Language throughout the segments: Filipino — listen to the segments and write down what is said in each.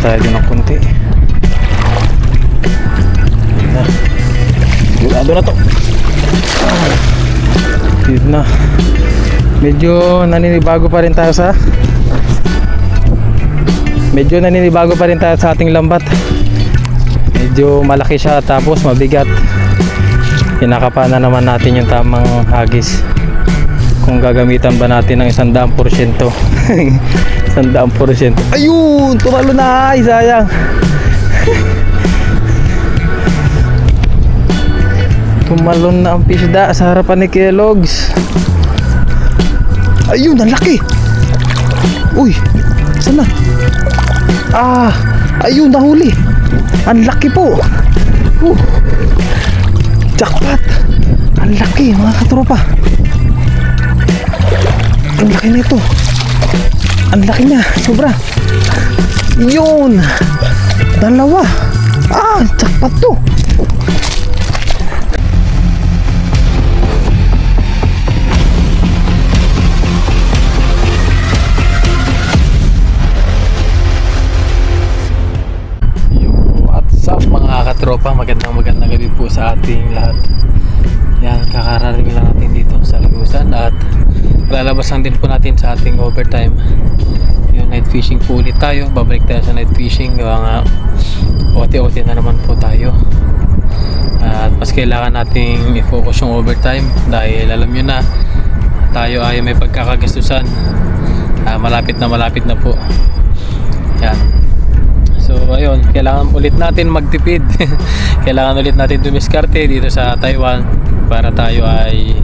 tayo din ng konti. Sigurado na to. Yun na. Medyo naninibago pa rin tayo sa ating lambat. Medyo malaki siya tapos mabigat. Kinakapa na naman natin yung tamang hagis. Kung gagamitan ba natin ng 100%. 100%. Ayun! Tumalo na! Ay, sayang! Tumalon na ang pisda sa harapan ni Kellogg's. Ayun! Ang laki! Uy! Saan na? Ah! Ayun! Nahuli! Ang laki po! Jackpot! Ang laki mga katropa! Ang laki nito! Ang laki niya! Sobra! Yun! Dalawa! Ah! Jackpot to! Katropa, magandang gabi po sa ating lahat. Yan, kakararing lang natin dito sa Lagusan at lalabas lang din po natin sa ating overtime. Yung night fishing po ulit tayo. Babalik tayo sa night fishing. Gawa nga OT-OT na naman po tayo. At mas kailangan nating i-focus yung overtime dahil alam nyo na tayo ay may pagkakagastusan. Malapit na po. Yan. So ayun, kailangan ulit natin magtipid. Kailangan ulit natin dumiskarte dito sa Taiwan para tayo ay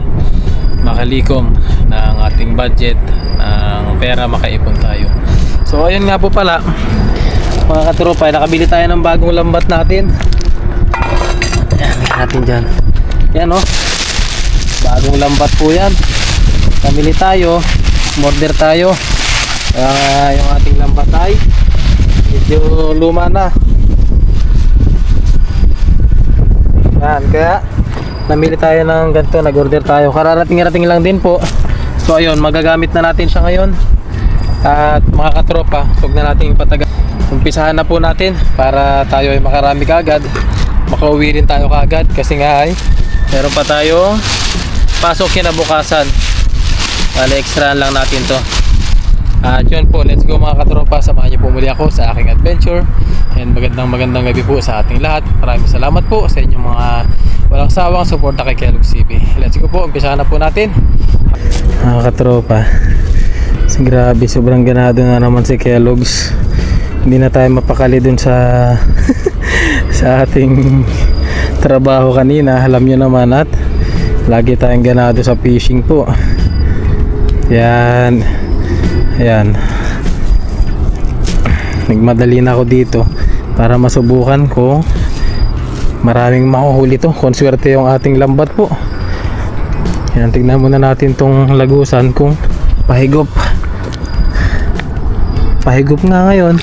makalikom ng ating budget, ng pera, makaipon tayo. So ayun nga po pala mga katropa, nakabili tayo ng bagong lambat natin. Ayan, natin dyan. Yan o, bagong lambat po yan. Namili tayo, order tayo. Yung ating lambat ay medyo luma na. Yan, kaya namili tayo ng ganito, nag-order tayo. Kararating lang din po. So ayun, magagamit na natin siya ngayon. At mga katropa, huwag na natin patagal. Umpisahan na po natin para tayo ay makarami kagad. Makauwi rin tayo kagad kasi nga ay meron pa tayo pasok kinabukasan. Bale, extra lang natin to. At yun po, let's go mga katropa. Samahan niyo po muli ako sa aking adventure. And magandang gabi po sa ating lahat. Maraming salamat po sa inyong mga walang sawang suporta kay Kellogg's TV. Let's go po, umpisahan na po natin. Mga katropa, grabe, sobrang ganado na naman si Kellogg's. Hindi na tayo mapakali dun sa sa ating trabaho kanina. Alam nyo naman at lagi tayong ganado sa fishing po. Yan. Ayan, nagmadali na ako dito para masubukan ko. Maraming mahuhuli to kung swerte yung ating lambat po. Ayan, tignan muna natin tong Lagusan kung pahigop nga ngayon.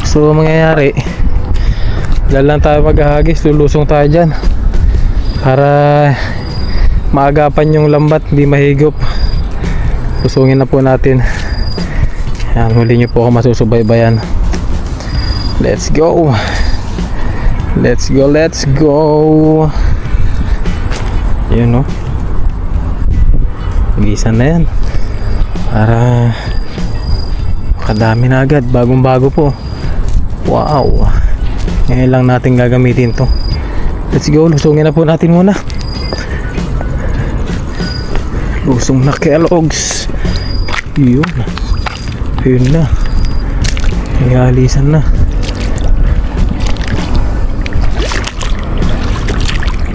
So mangyayari, dahil lang tayo maghahagis, lulusong tayo dyan para maagapan yung lambat, hindi mahigop. Lusungin na po natin. Yan, huli nyo po ako masusubaybayan. Let's go. Let's go. Yun no, magisan na yan para kadami na agad, bagong bago po. Wow, ngayon lang natin gagamitin to. Let's go, lusungin na po natin muna. Lusong na Kellogg's. Yun na, nangalisan na.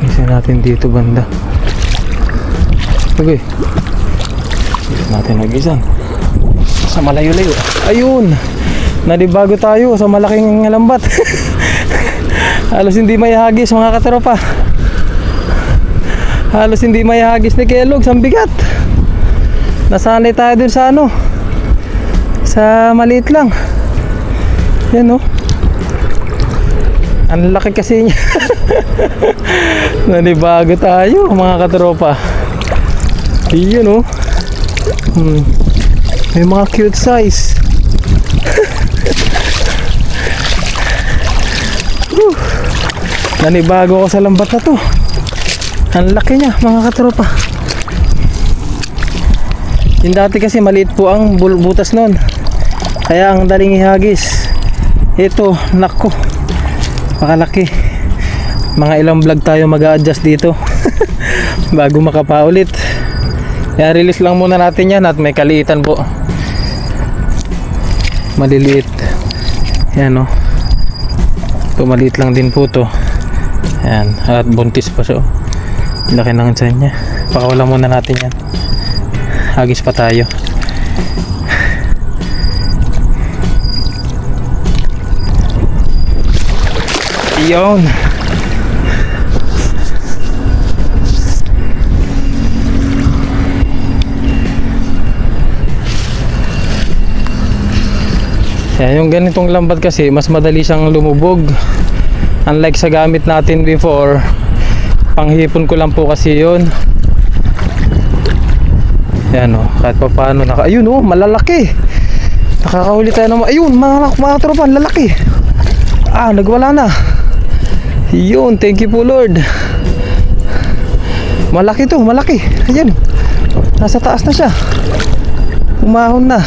Isa natin dito banda. Okay, dito natin nagisan sa malayo-layo. Ayun, nalibago tayo sa malaking lambat. Halos hindi may hagis mga katropa. Halos hindi may hagis ni Kellogg's. Ang bigat. Nasanay tayo dun sa ano, sa maliit lang. Yan o, ang laki kasi niya. Nanibago tayo mga katropa. Yun o, may mga cute size. Nanibago ko sa lambat na to. Ang laki niya mga katropa. Yung dati kasi maliit po ang butas nun, kaya ang daling ihagis. Ito, nako, makalaki. Mga ilang vlog tayo mag-a-adjust dito bago makapaulit. Kaya release lang muna natin yan at may kaliitan po. Maliliit. Yan o. Ito maliit lang din po to. Yan. At buntis pa siya. Laki ng tiyan niya. Pakawalan muna natin yan. Hagis pa tayo. Iyon. Yan, yung ganitong lambat kasi mas madali siyang lumubog. Unlike sa gamit natin before, panghipon ko lang po kasi yun. Yan o, kahit pa paano ayun o, malalaki. Nakakahuli tayo naman. Ayun, mga tropa, lalaki. Nagwala na. Yun, thank you po Lord. Malaki to, malaki. Ayan, nasa taas na siya. Umahon na.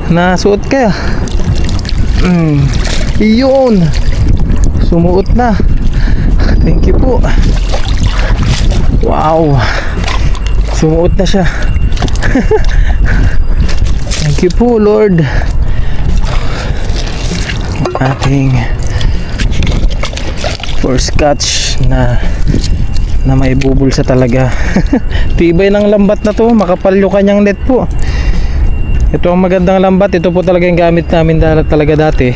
Nasuot kaya. Iyon, sumuot na. Thank you po. Wow, sumuot na siya. Thank you po Lord. Ating first catch na may bubulsa talaga. Tibay ng lambat na to, makapal yung kanyang net po. Ito ang magandang lambat. Ito po talaga yung gamit namin talaga dati.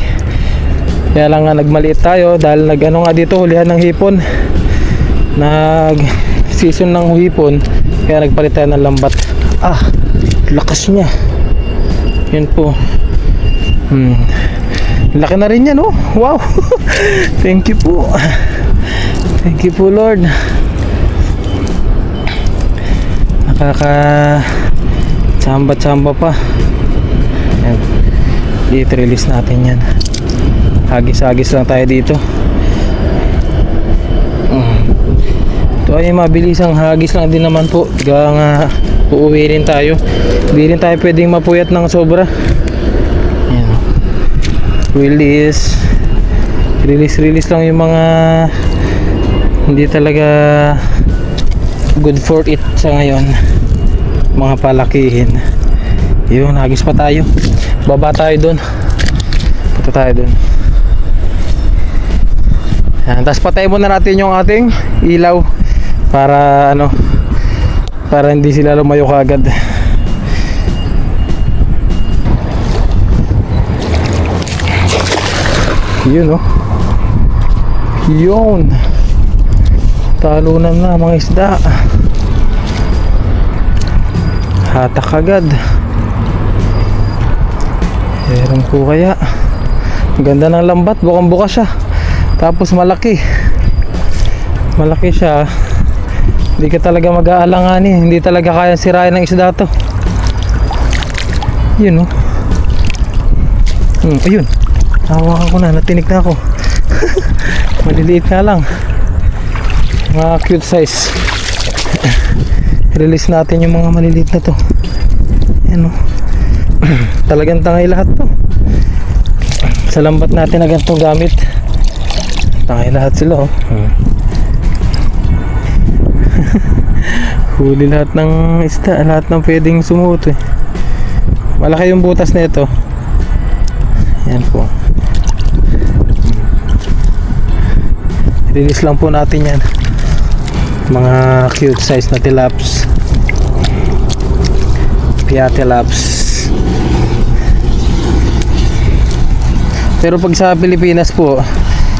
Kaya lang nga nagmaliit tayo dahil nga dito hulihan ng hipon. Nag season ng hipon, kaya nagpalit tayo ng lambat. Lakas niya. Yun po. Laki na rin yan, oh. Wow. Thank you po. Thank you po Lord. Tsamba pa. Ayan. Dito release natin yan. Hagis lang tayo dito. Ito ay mabilisang hagis lang din naman po. Kaya nga uuwi rin tayo. Hindi rin tayo pwedeng mapuyat ng sobra. Ayan. Release lang yung mga hindi talaga good for it sa ngayon. Mga palakihin. Yun, hagis pa tayo. Baba tayo dun. Punta tayo dun. Tapos patay muna natin yung ating ilaw para para hindi sila lumayo kaagad. Yun oh. Yun. Talunan na mga isda. Hatak agad. Meron po kaya. Ang ganda ng lambat, bukang buka siya. Tapos malaki siya. Hindi ka talaga mag-aalanganin. Hindi talaga kaya sirain ng isda to. Yun oh. Ayun, hawakan ko na, natinig na ako. Maliliit na lang. Mga cute size. Release natin yung mga maliliit na to. Yan oh. Talagang tangay lahat to. Sa lambat natin na ganitong gamit, tangay lahat sila oh. Huli lahat ng isda, lahat ng pwedeng sumuot eh. Malaki yung butas na ito. Yan po. Release lang po natin yan. Mga cute size na tilaps. Piatilaps. Pero pag sa Pilipinas po,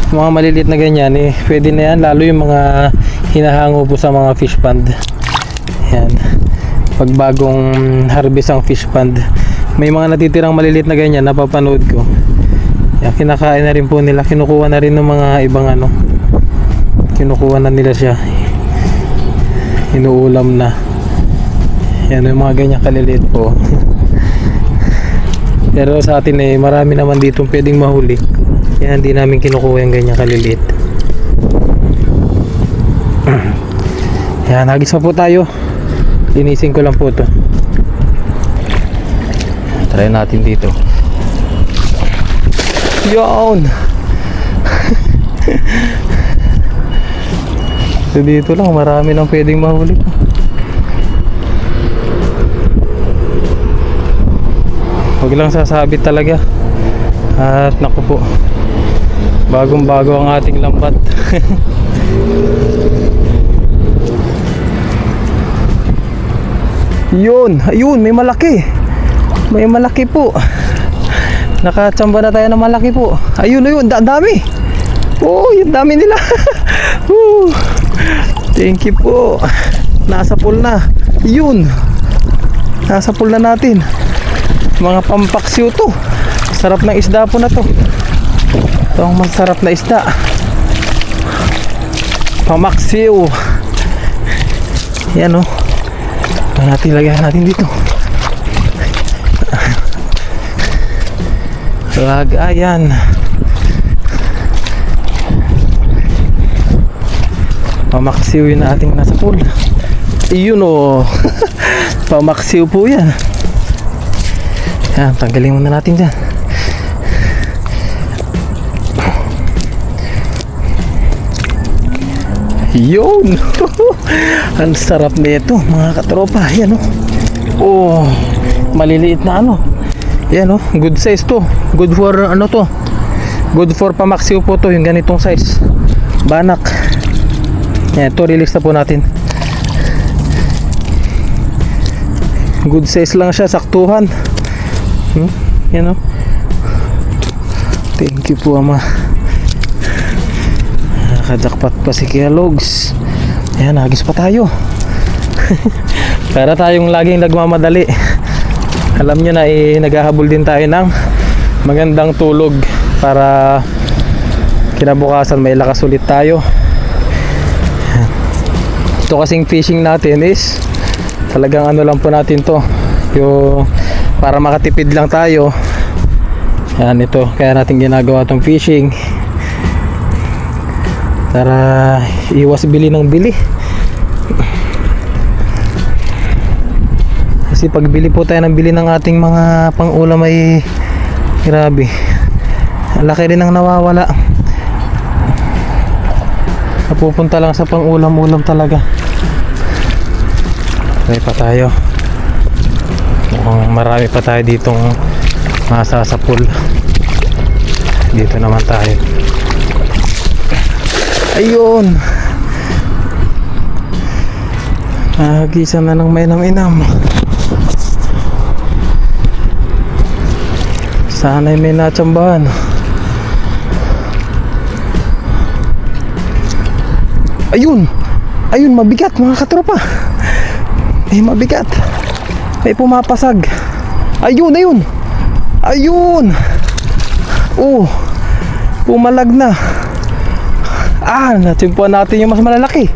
mga maliliit na ganyan eh, pwede na yan, lalo yung mga hinahango po sa mga fish pond. Yan. Pag bagong harvest ang fish pond, may mga natitirang maliliit na ganyan, napapanood ko. Yan, kinakain na rin po nila, kinukuha na rin ng mga ibang kinukuha na nila siya, inuulam na. Yan, yung mga ganyan kaliliit po. Pero sa atin eh, marami naman dito pwedeng mahuli. Kaya hindi namin kinukuha yung ganyan kaliliit. Yan, hagis pa po tayo. Linisin ko lang po to. Try natin dito. Yun. So dito lang, marami nang pwedeng mahuli pa. Huwag lang sasabit talaga. At naku po, bagong bago ang ating lambat. Yun, ayun, may malaki. May malaki po. Nakatsamba na tayo ng malaki po. Ayun, ayun, dami. Oh, yung dami nila. Thank you po. Nasa pool na. Yun. Nasa pool na natin. Mga pampaksiw to. Sarap ng isda po na to. Ito ang masarap na isda. Pamaksiw. Yan o. Ito natin, lagyan natin dito. Lagayan. Pamaksiw yun na ating nasa pool. Iyon o. Pamaksiw po yan. Yan, tanggalin muna natin dyan. Yun. Ang sarap nito mga katropa. Yan o. Oh, maliliit na ano. Yan o, good size to. Good for ano to. Good for pamaksiw po to. Yung ganitong size. Banak. Yan, ito release na po natin. Good size lang siya, saktuhan. Yan o. Thank you po ama. Nakajakpat pa si Kuya Logs. Ayan, hagis pa tayo. Para tayong laging nagmamadali. Alam nyo na naghahabol din tayo ng magandang tulog para kinabukasan may lakas ulit tayo. Ito kasing fishing natin is talagang ano lang po natin to, yung para makatipid lang tayo. Yan, ito kaya natin ginagawa tong fishing para iwas bili ng bili. Kasi pag bili po tayo ng bili ng ating mga pang-ulam ay grabe, laki rin ang nawawala. Napupunta lang sa pang-ulam-ulam talaga. Try pa tayo. Mukhang marami pa tayo ditong masasapul. Dito naman tayo. Ayun. Gisa na ng mainam-inam. Sana'y may natsambahan. Ayun. Ayun, mabigat mga katropa. Mabigat. May pumapasag. Ayun, ayun. Ayun. Oh. Pumalag na. Natsimpuan natin yung mas malalaki.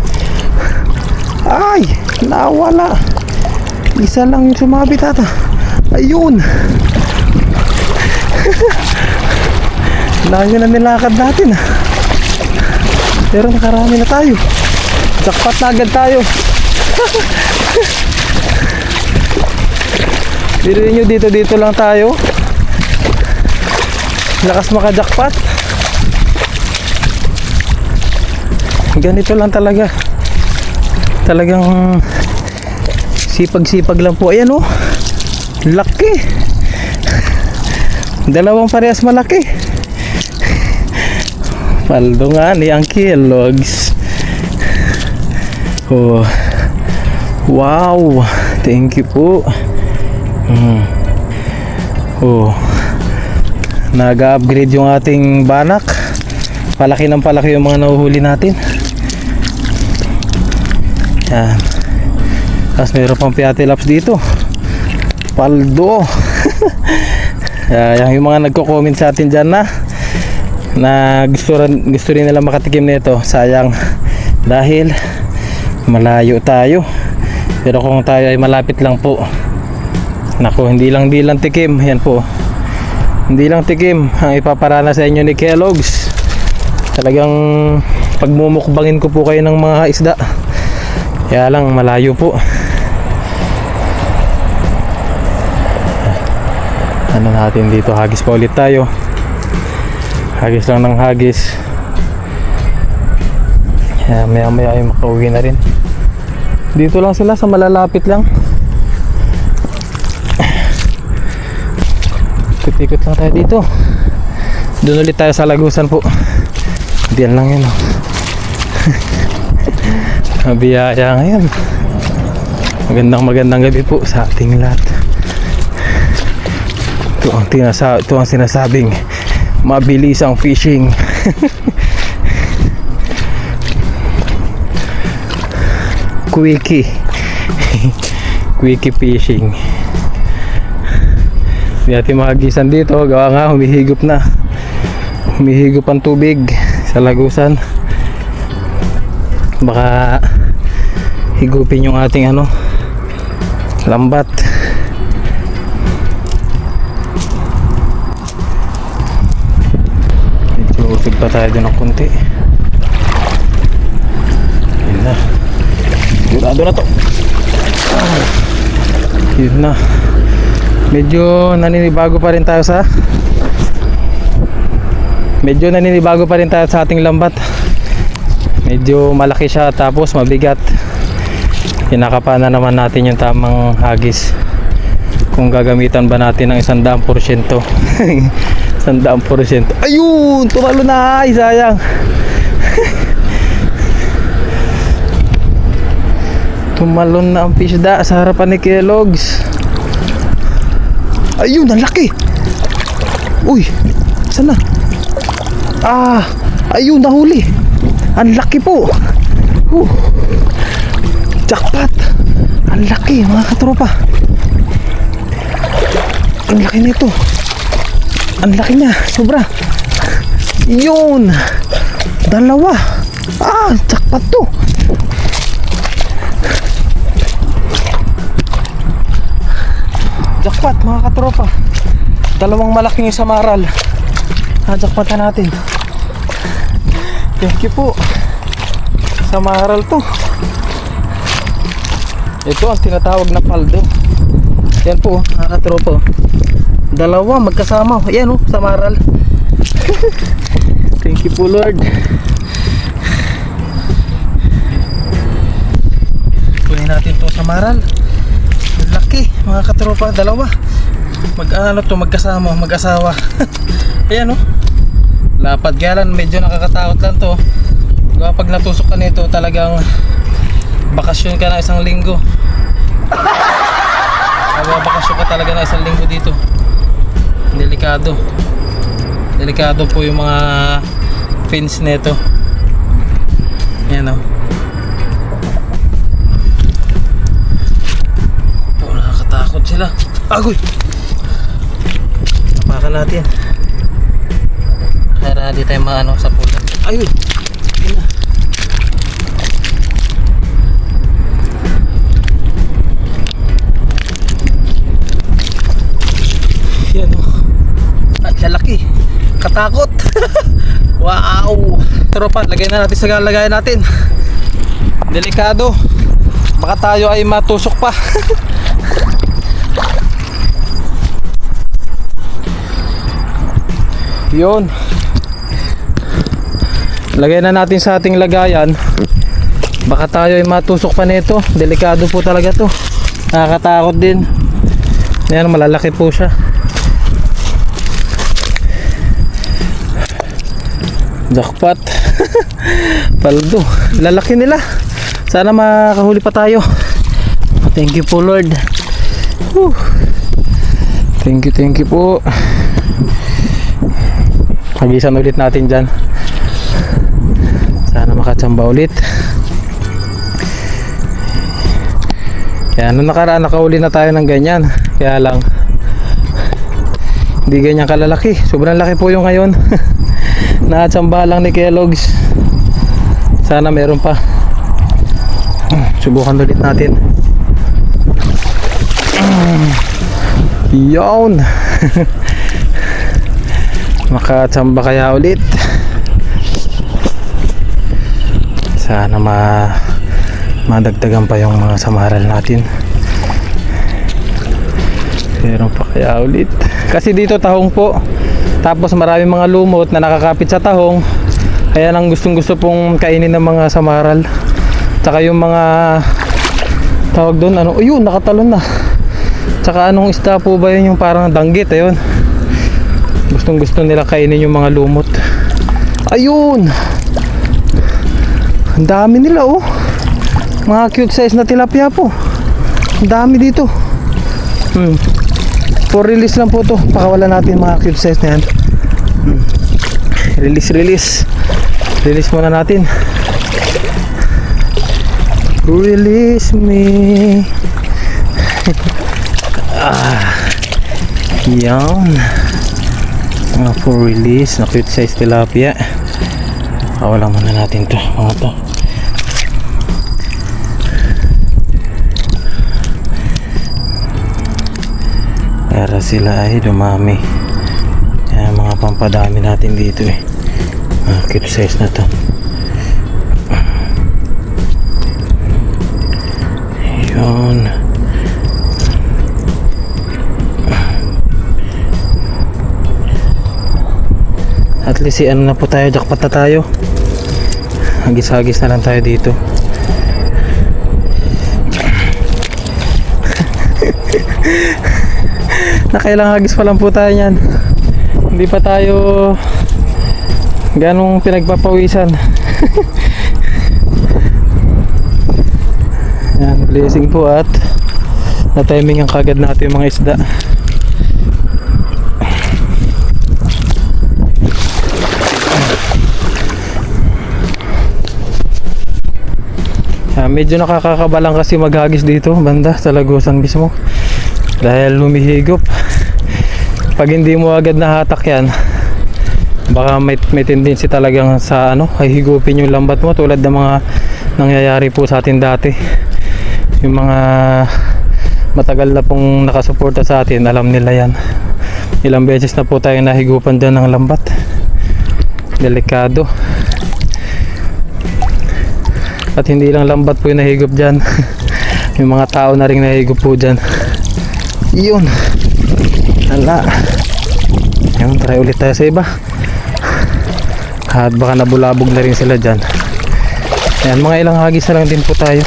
Ay, nawala. Isa lang yung sumabit ata. Ayun. Layo na nilakad natin. Pero nakarami na tayo. Jackpot na agad tayo. Dito nyo, dito lang tayo. Lakas maka-jackpot. Ganito lang talaga. Talagang sipag-sipag lang po. Ayan o. Laki. Dalawang parehas malaki. Paldo nga ni Uncle Logs. Oh. Wow. Thank you po. Oh. Nag-upgrade yung ating banak. Palaki ng palaki yung mga nahuhuli natin. Yan. Tapos mayroon pang piatilaps dito. Paldo. Yung mga nagko-comment sa atin dyan na gusto rin nila makatikim nito. Sayang dahil malayo tayo. Pero kung tayo ay malapit lang po, naku, hindi lang tikim. Yan po. Hindi lang tikim ang ipaparana sa inyo ni Kellogg's. Talagang pagmumukbangin ko po kayo ng mga isda. Kaya lang malayo po. Ano natin dito, hagis pa ulit tayo. Hagis lang ng hagis. Kaya maya maya ay makauwi na rin. Dito lang sila sa malalapit lang. Ikot lang tayo dito. Doon ulit tayo sa Lagusan po. Diyan lang yun. Mabiyaya ngayon. Magandang gabi po sa ating lahat. Ito ang sinasabing mabilis ang fishing. Quickie. Quickie fishing. Hindi natin makagisan dito, gawa nga humihigop na. Humihigop ang tubig sa Lagusan. Baka higupin yung ating lambat. Medyo usog pa tayo doon ng konti. Yun na. Sigurado na to. Yun na. Medyo naninibago pa rin tayo sa ating lambat. Medyo malaki siya tapos mabigat. Kinakapa na naman natin yung tamang hagis. Kung gagamitan ba natin ng 100%. 100%. Ayun! Tumalo na! Ay, sayang! Tumalon na ang pisda sa harapan ni Kellogg's. Ayun, ang laki. Uy, saan na? Ayun, nahuli. Ang laki po. Jackpot. Ang laki, mga katropa. Ang laki nito. Ang laki niya, sobra. Yun. Dalawa. Jackpot to. Jackpot mga katropa. Dalawang malaking samaral. Jackpotan natin. Thank you po. Samaral to. Ito ang tinatawag na paldo. Yan po mga katropa. Dalawa magkasama. Yan samaral. Thank you po Lord. Kunin natin to samaral. Laki mga katropa, dalawa. Magkasama, mag-asawa. Ayan lapad galan, medyo nakakatakot lang to. Kapag natusok ka nito, talagang bakasyon ka na isang linggo. Bakasyon ka talaga na isang linggo dito. Delikado. Delikado po yung mga fins nito. Ayan nakakatakot sila. Agoy! Tapakan natin. Para di tayo sa pula. Ayun! Yun na. Yan at lalaki. Katakot. Wow! Tropa, lagay na natin sa lagayan natin. Delikado. Baka tayo ay matusok pa. Yun. Lagay na natin sa ating lagayan. Baka tayo ay matusok pa nito. Delikado po talaga to. Nakakatakot din. Ayan, malalaki po siya. Jackpot. Paldo. Lalaki nila. Sana makahuli pa tayo. Thank you po Lord. Whew. Thank you po. Hagisan ulit natin dyan. Sana makatsamba ulit. Kaya nung nakaraan nakauli na tayo ng ganyan. Kaya lang hindi ganyan kalalaki. Sobrang laki po yung ngayon. Nakatsamba lang ni Kellogg's. Sana meron pa. Subukan ulit natin. Yun. Makatsamba kaya ulit. Sana madagdagan pa yung mga samaral natin. Meron pa kaya ulit. Kasi dito tahong po. Tapos maraming mga lumot na nakakapit sa tahong. Kaya nang gustong gusto pong kainin ng mga samaral. Tsaka yung mga tawag doon, ano, yun, nakatalon na. Tsaka anong isda po ba yun, yung parang danggit, ayun. Gustong gusto nila kainin yung mga lumot. Ayun! Ang dami nila, oh. Mga cute size na tilapia po. Ang dami dito. For release lang po to. Pakawala natin mga cute size na yan. Release muna natin. Release me. Yan. For release na cute size tilapia. Pakawala muna natin to, mga to. Para sila ay dumami. Yan, mga pampadami natin dito eh. Cute size na to. Yun. At least ano na po tayo, jackpot na tayo. Hagis-hagis na lang tayo dito. Nakailang hagis pa lang po tayo yan. Hindi pa tayo ganong pinagpapawisan. Yan, blessing po at na-timing ang kagad natin yung mga isda. Medyo nakakakabalang kasi maghagis dito banda sa Lagusan mismo dahil lumihigop. Pag hindi mo agad nahatak yan, baka may tendency talagang sa hihigupin yung lambat mo, tulad ng mga nangyayari po sa atin dati. Yung mga matagal na pong nakasuporta sa atin, alam nila yan. Ilang beses na po tayo nahigupan dyan ng lambat. Delikado. At hindi lang lambat po yung nahigop dyan. Yung mga tao na rin nahigop po dyan. Yun. Hala. Yun, try ulit tayo sa iba. At baka nabulabog na rin sila dyan. Ayan, mga ilang hagis na lang din po tayo.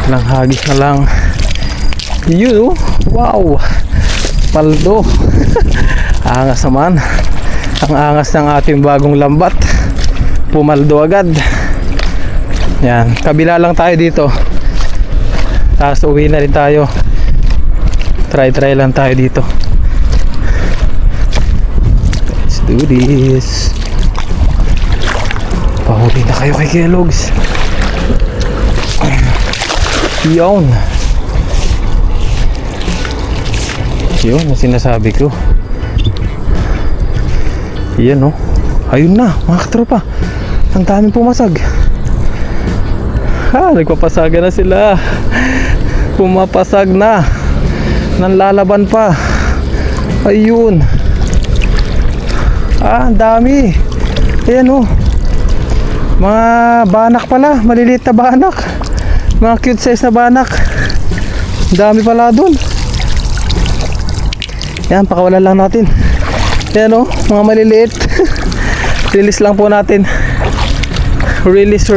Ilang hagis na lang. Yun, wow. Paldo. Angas naman. Ang angas ng ating bagong lambat. Pumaldo agad. Yan, kabila lang tayo dito. Tapos uwi na rin tayo. Try lang tayo dito. Let's do this. Pahuli na kayo kay Kellogg's. Yun. Yun ang sinasabi ko. Yan oh. Ayun na mga katropa. Ang daming pumasag. Nagpapasaga na sila. Pumapasag na. Nanlalaban pa. Ayun. Ang dami. Ayan oh. Mga banak pala. Maliliit na banak. Mga cute size na banak. Ang dami pala dun. Yan, pakawalan lang natin. Ayan oh, mga maliliit. Release lang po natin. Release.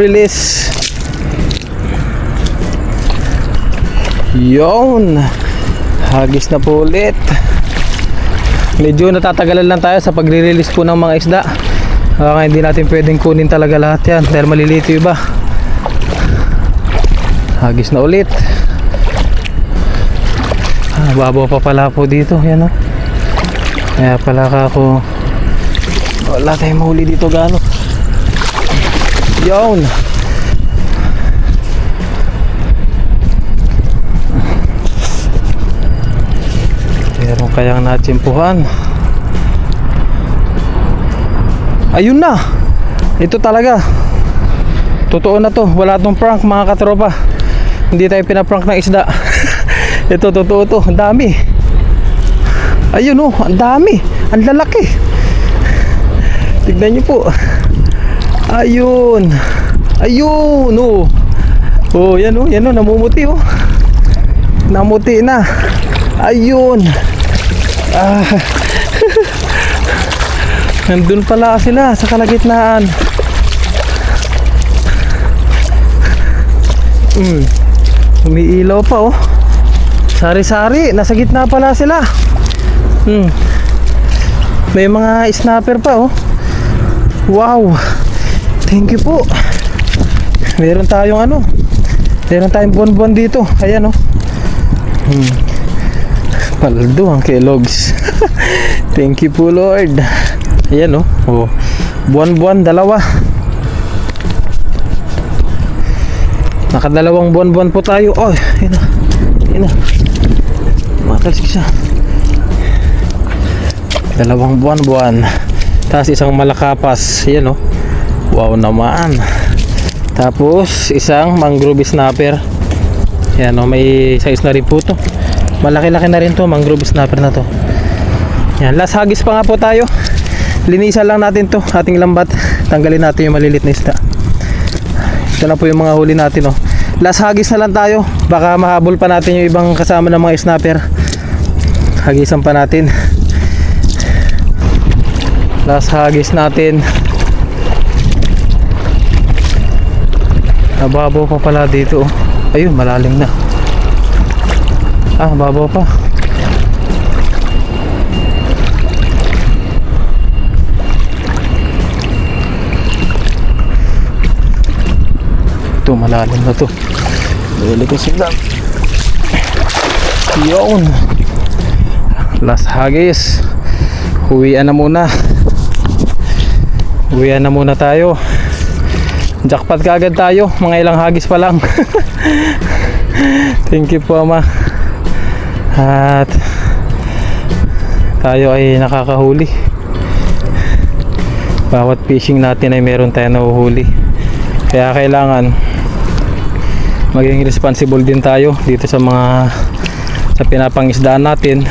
Yun. Hagis na po ulit. Medyo natatagalan lang tayo sa pagre-release po ng mga isda. Kaya hindi natin pwedeng kunin talaga lahat yan dahil maliliit yung iba. Hagis na ulit. Babaw pa pala po dito. Yan o. Kaya pala ako wala tayong mahuli dito gano. Yun. Meron kayang natsimpuhan. Ayun na. Ito talaga. Totoo na to. Wala tong prank mga katropa. Hindi tayo pinaprank ng isda. Ito totoo to. Ang dami. Ayun oh, ang dami. Ang lalaki. Tignan nyo po. Ayun. Ayun oh. Oh, yan oh, namumuti oh. Namuti na. Ayun. Ah. Nandun pala sila sa kalagitnaan. Umiilaw pa oh. Sari-sari, nasa gitna pala sila. May mga snapper pa oh. Wow. Thank you po. Meron tayong buwan-buwan dito. Ayan oh. Paldo ang Kellogg's. Thank you po Lord. Ayan oh. Oh. Buwan-buwan, dalawa. Nakadalawang buwan-buwan po tayo. Oh, ayan na. Matalsik siya. Dalawang buwan-buwan. Tapos isang malakapas. Ayan oh. Wow naman. Tapos isang mangrove snapper. Ayan oh, may size na rin po to. Malaki-laki na rin to, mangrove snapper na to. Ayan, last hagis pa nga po tayo. Linisan lang natin to, ating lambat. Tanggalin natin yung malilit na isda. Ito na po yung mga huli natin oh. Last hagis na lang tayo. Baka mahabol pa natin yung ibang kasama ng mga snapper. Hagisan pa natin. Last hagis natin. Nababaw pa pala dito oh. Ayun, malalim na. Babaw pa. Ito, malalim na to. Lilikas lang. Yun. Last hagis. Uwian na muna. Uwian na muna tayo. Jackpot kagad tayo. Mga ilang hagis pa lang. Thank you po Ama. At tayo ay nakakahuli. Bawat fishing natin ay meron tayo nahuhuli. Kaya kailangan maging responsible din tayo dito sa pinapangisdaan natin.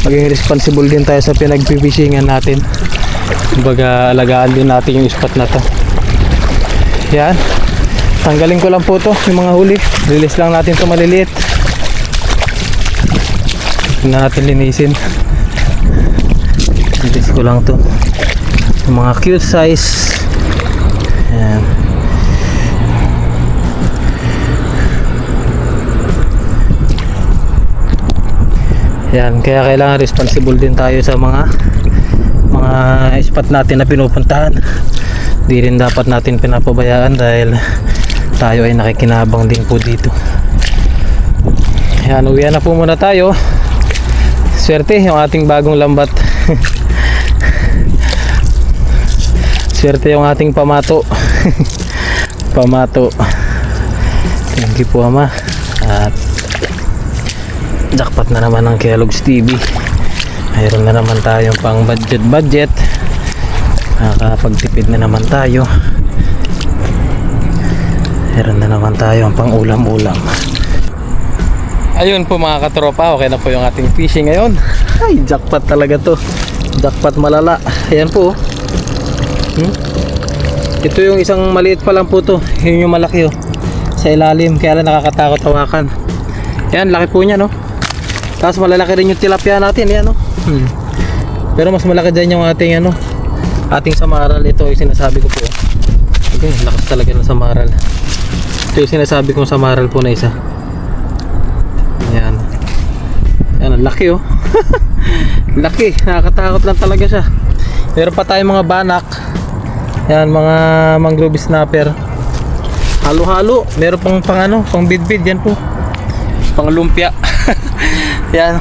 Maging responsible din tayo sa pinagpipishing natin. Kumbaga alagaan din natin yung spot na to. Yan. Tanggalin ko lang po to yung mga huli. Release lang natin to maliliit. Hindi na natin linisin. Release ko lang to. Yung mga cute size. Ayan. Yan, kaya kailangan responsible din tayo sa mga spot natin na pinupuntahan. Di rin dapat natin pinapabayaan dahil tayo ay nakikinabang din po dito. Yan, uwian na po muna tayo. Swerte yung ating bagong lambat. Swerte yung ating pamato. Pamato. Thank you po Ama. At jackpot na naman ng Kellogg's TV. Mayroon na naman tayong pang budget. Nakakapagtipid na naman tayo. Meron na naman tayo ang pang ulam-ulam. Ayun po mga katropa, okay na po yung ating fishing ngayon. Ay, jackpot talaga to. Jackpot malala. Ayan po. Ito yung isang maliit pa lang po to. Yun yung malaki oh. Sa ilalim, kaya lang nakakatakot hawakan. Ayan, laki po niya no. Tapos malalaki rin yung tilapia natin. Ayan no. Pero mas malaki dyan yung ating ating samaral. Ito yung sinasabi ko po. Okay, lakas talaga ng samaral. Ito yung sinasabi kong samaral po na isa. Ayan. Ayan, laki oh. Laki, nakakatakot lang talaga siya. Meron pa tayong mga banak. Ayan, mga mangrove snapper. Halo-halo. Meron pang bidbid yan po. Pang lumpia. Ayan.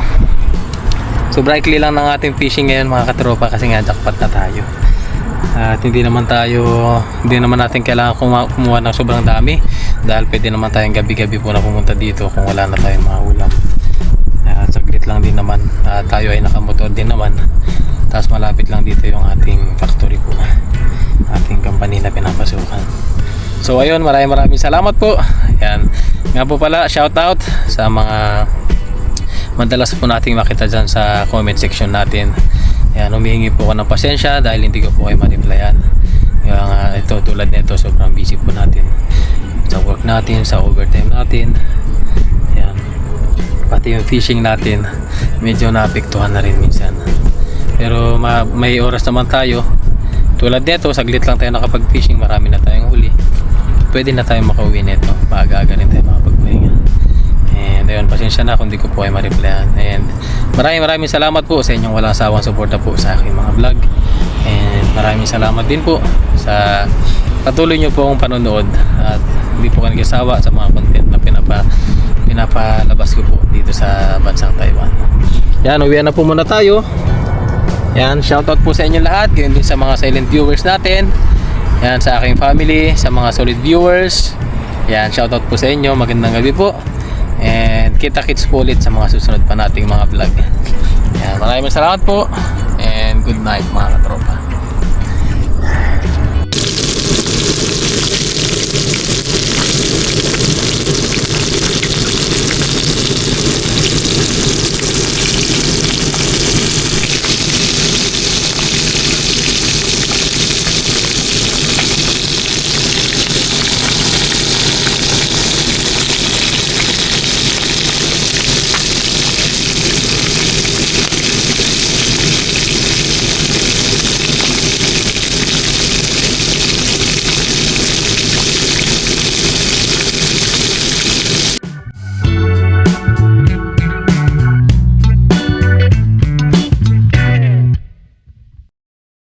So brightly lang ng ating fishing ngayon mga katropa kasi nga jackpot na tayo. At hindi naman natin kailangan kumuha ng sobrang dami dahil pwede naman tayong gabi-gabi po na pumunta dito kung wala na tayong mga ulam. At saglit lang din naman, tayo ay nakamotor din naman. Tapos malapit lang dito yung ating factory po, ating company na pinapasukan. So ayun, maraming salamat po. Yan. Nga po pala, shout out sa mga madalas po nating makita dyan sa comment section natin. Yan, humihingi po ako ng pasensya dahil hindi ko po kayo ma-replyan. Ito, tulad nito, sobrang busy po natin sa work natin, sa overtime natin. Yan. Pati yung fishing natin, medyo naapektuhan na rin minsan. Pero may oras naman tayo. Tulad nito, saglit lang tayo nakapag-fishing, marami na tayong huli. Pwede na tayo makauwi nito. Maaga-aga rin tayo makapagpahinga. And ayun, pasensya na kung di ko po kayo ma-replyan. And maraming salamat po sa inyong walang sawang suporta po sa aking mga vlog. And maraming salamat din po sa patuloy nyo po akong panonood. At hindi po kayo nagsasawa sa mga content na pinapalabas ko po dito sa bansang Taiwan. Yan, uwian na po muna tayo. Yan, shoutout po sa inyo lahat. Ganyan din sa mga silent viewers natin. Yan, sa aking family, sa mga solid viewers. Yan, shoutout po sa inyo. Magandang gabi po. And kita-kits po ulit sa mga susunod pa nating mga vlog. Yan, maraming salamat po. And good night mga katropa.